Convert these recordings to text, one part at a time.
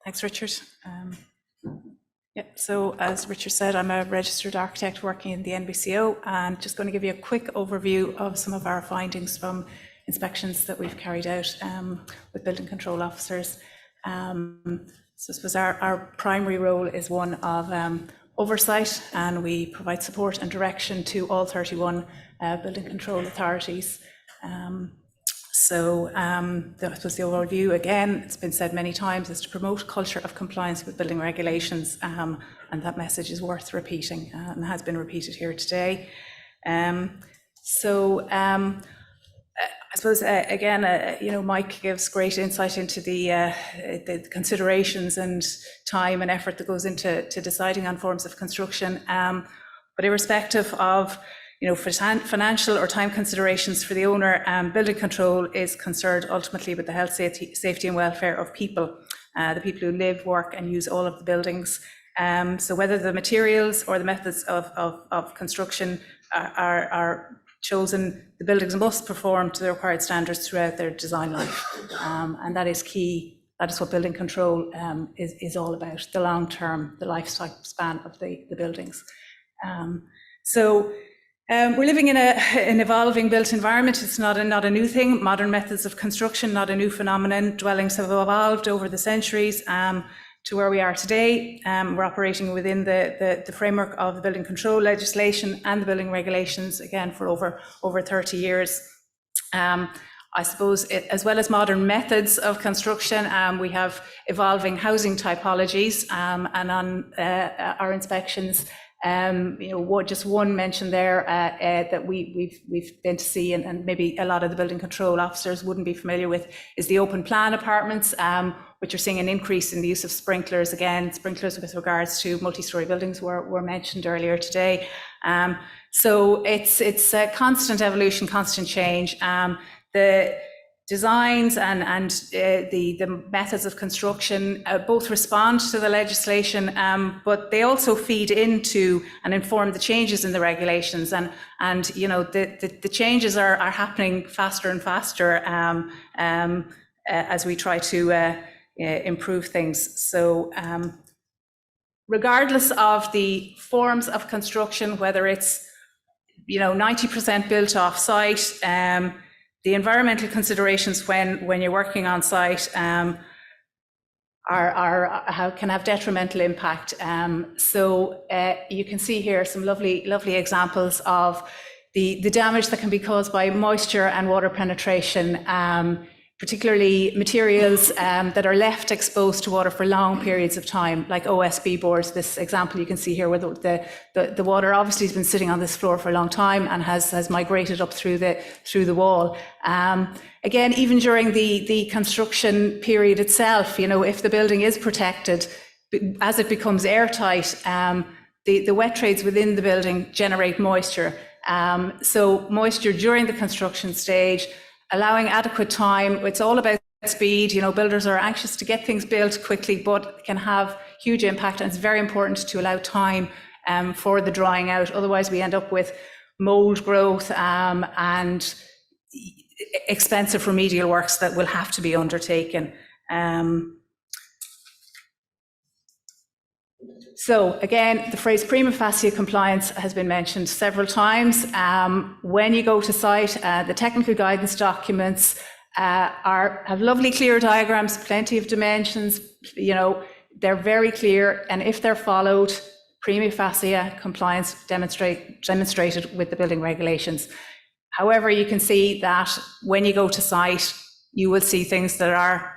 Thanks, Richard. So as Richard said, I'm a registered architect working in the NBCO, and just going to give you a quick overview of some of our findings from inspections that we've carried out with building control officers. So I suppose our primary role is one of oversight, and we provide support and direction to all 31 building control authorities. That was the overview. Again, it's been said many times, is to promote a culture of compliance with building regulations, and that message is worth repeating and has been repeated here today. I suppose again, Mike gives great insight into the considerations and time and effort that goes into deciding on forms of construction. But irrespective of financial or time considerations for the owner, building control is concerned ultimately with the health, safety and welfare of people, the people who live, work and use all of the buildings. So whether the materials or the methods of construction are chosen, the buildings must perform to the required standards throughout their design life. And that is key. That is what building control is all about, the long term, the lifespan of the buildings. We're living in an evolving built environment. It's not a new thing. Modern methods of construction, not a new phenomenon. Dwellings have evolved over the centuries to where we are today. We're operating within the framework of the building control legislation and the building regulations, again, for over 30 years. I suppose as well as modern methods of construction, we have evolving housing typologies, and on our inspections, just one mention there that we've been to see, and maybe a lot of the building control officers wouldn't be familiar with, is the open plan apartments, which are seeing an increase in the use of sprinklers. Again, sprinklers with regards to multi-storey buildings were mentioned earlier today. So it's a constant evolution, constant change. The designs and the methods of construction both respond to the legislation, but they also feed into and inform the changes in the regulations, and the changes are happening faster and faster as we try to improve things. So regardless of the forms of construction, whether it's 90% built off site, the environmental considerations when you're working on site can have detrimental impact. You can see here some lovely examples of the damage that can be caused by moisture and water penetration, particularly materials that are left exposed to water for long periods of time, like OSB boards. This example you can see here, where the water obviously has been sitting on this floor for a long time and has migrated up through the wall. Again, even during the construction period itself, if the building is protected, as it becomes airtight, the wet trades within the building generate moisture. So moisture during the construction stage, allowing adequate time. It's all about speed. Builders are anxious to get things built quickly, but it can have huge impact, and it's very important to allow time for the drying out. Otherwise, we end up with mold growth and expensive remedial works that will have to be undertaken. So again, the phrase prima facie compliance has been mentioned several times. When you go to site, the technical guidance documents have lovely clear diagrams, plenty of dimensions. They're very clear, and if they're followed, prima facie compliance demonstrated with the building regulations. However, you can see that when you go to site, you will see things that are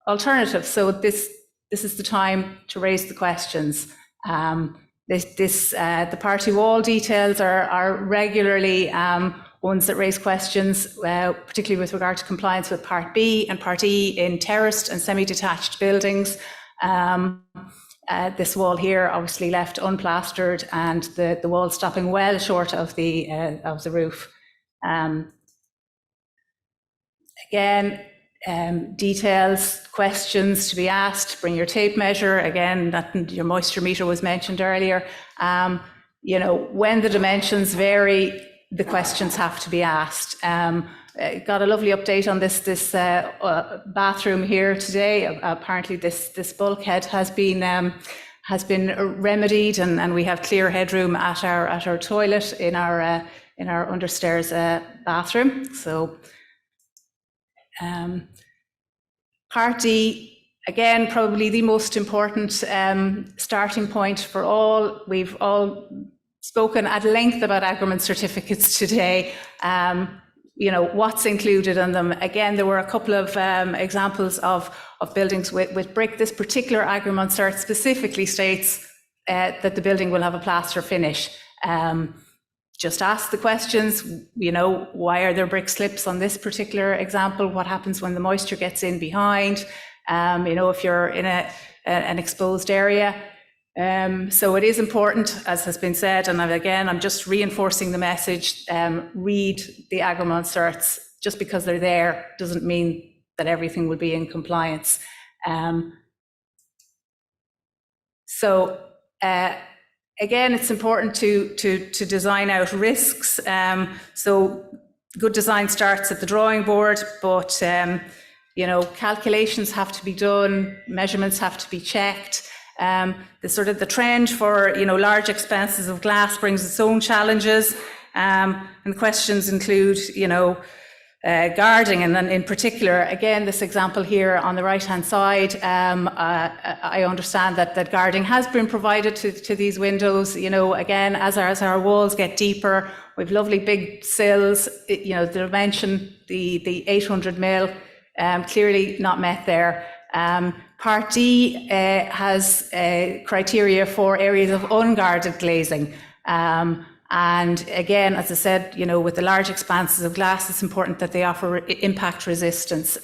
alternative. So this is the time to raise the questions. The party wall details are regularly ones that raise questions, particularly with regard to compliance with Part B and Part E in terraced and semi-detached buildings. This wall here obviously left unplastered, and the wall stopping well short of the roof. Again, details, questions to be asked, bring your tape measure. Again, that your moisture meter was mentioned earlier. When the dimensions vary, the questions have to be asked. got a lovely update on this bathroom here today. Apparently this bulkhead has been remedied, and we have clear headroom at our toilet in our understairs bathroom. So Part D, again, probably the most important starting point for all. We've all spoken at length about agrement certificates today. What's included in them. Again, there were a couple of examples of buildings with brick. This particular agrement cert specifically states that the building will have a plaster finish. Just ask the questions, why are there brick slips on this particular example? What happens when the moisture gets in behind? If you're in an exposed area. So it is important, as has been said, and again, I'm just reinforcing the message, read the agrement certs. Just because they're there doesn't mean that everything will be in compliance. Again, it's important to design out risks. So good design starts at the drawing board, but calculations have to be done, measurements have to be checked. The trend for large expanses of glass brings its own challenges, and the questions include guarding, and then in particular, again, this example here on the right hand side, I understand that guarding has been provided to these windows. Again, as our walls get deeper, we've lovely big sills. The dimension, the 800 mil, clearly not met there. Part D has criteria for areas of unguarded glazing. And again, as I said, with the large expanses of glass, it's important that they offer impact resistance.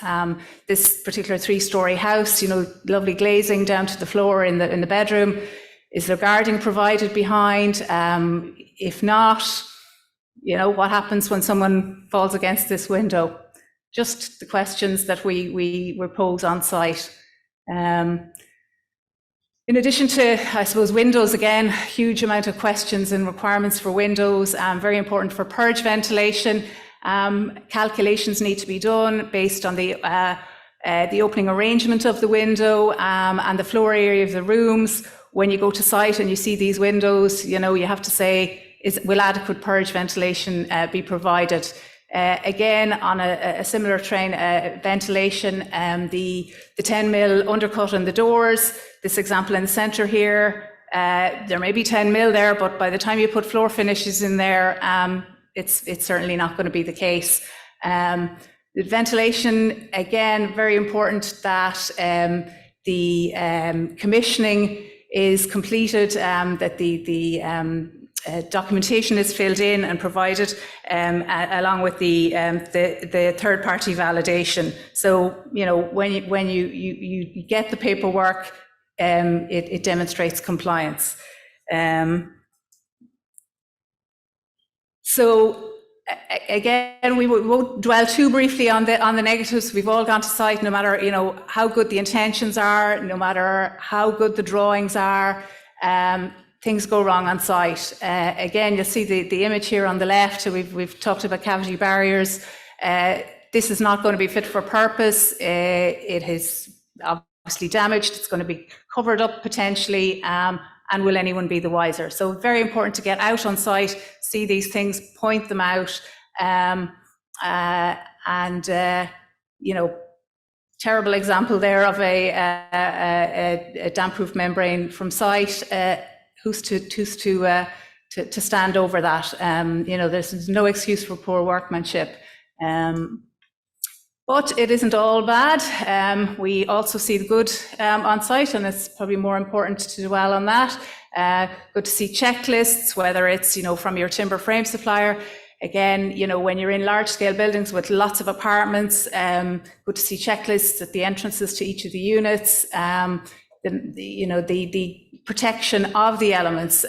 This particular 3-story house, lovely glazing down to the floor in the bedroom. Is there guarding provided behind? If not, what happens when someone falls against this window? Just the questions that we pose on site. In addition to, I suppose, windows, again, huge amount of questions and requirements for windows, very important for purge ventilation. Calculations need to be done based on the opening arrangement of the window and the floor area of the rooms. When you go to site and you see these windows, you have to say, will adequate purge ventilation be provided? Again, on a similar train, ventilation, the 10 mil undercut on the doors. This example in the centre here, there may be 10 mil there, but by the time you put floor finishes in there, it's certainly not going to be the case. The ventilation, again, very important that the commissioning is completed, that the documentation is filled in and provided, along with the third-party validation. So when you get the paperwork, it demonstrates compliance. So again, we won't dwell too briefly on the negatives. We've all gone to site, no matter how good the intentions are, no matter how good the drawings are. Things go wrong on site. Again, you'll see the image here on the left. We've talked about cavity barriers. This is not going to be fit for purpose. It is obviously damaged. It's going to be covered up potentially, and will anyone be the wiser? So very important to get out on site, see these things, point them out, terrible example there of a damp-proof membrane from site. Who's to stand over that? There's no excuse for poor workmanship. But it isn't all bad. We also see the good on site, and it's probably more important to dwell on that. Good to see checklists, whether it's from your timber frame supplier. Again, when you're in large scale buildings with lots of apartments, good to see checklists at the entrances to each of the units. The protection of the elements.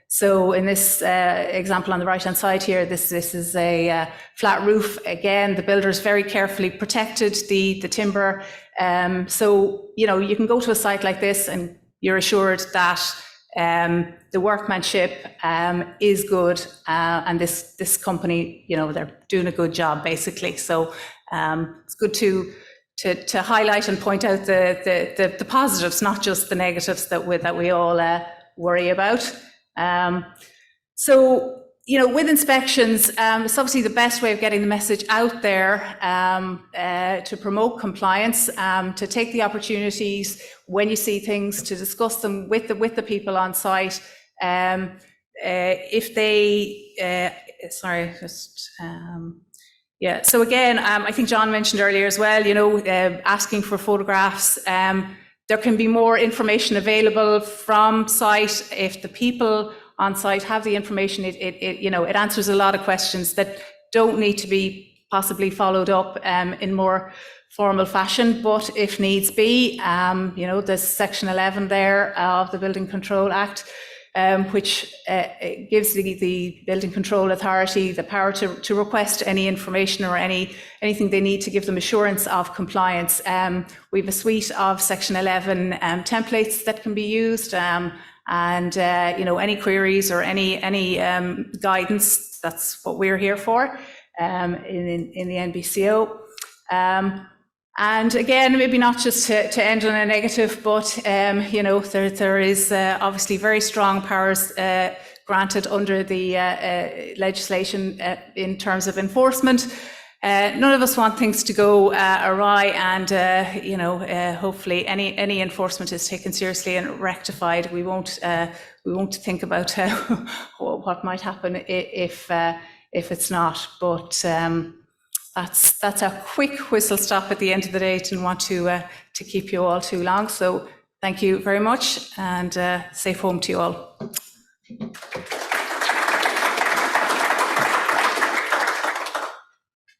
So in this example on the right hand side here, this is a flat roof. Again, the builders very carefully protected the timber. So you can go to a site like this and you're assured that The workmanship is good, and this company, they're doing a good job basically. So it's good to highlight and point out the positives, not just the negatives that we all worry about. So, with inspections, it's obviously the best way of getting the message out there to promote compliance, to take the opportunities when you see things, to discuss them with the people on site. If they, yeah, so again, I think John mentioned earlier as well, asking for photographs. There can be more information available from site if the people on site have the information. It answers a lot of questions that don't need to be possibly followed up in more formal fashion, but if needs be, there's Section 11 there of the Building Control Act, which gives the Building Control Authority the power to request any information or anything they need to give them assurance of compliance. We have a suite of Section 11 templates that can be used, and any queries or any guidance, that's what we're here for in the NBCO. And again, maybe not just to end on a negative, but there is obviously very strong powers granted under the legislation in terms of enforcement. None of us want things to go awry, and hopefully any enforcement is taken seriously and rectified. We won't think about what might happen if it's not, but. That's a quick whistle stop at the end of the day. Didn't want to keep you all too long. So thank you very much, and safe home to you all.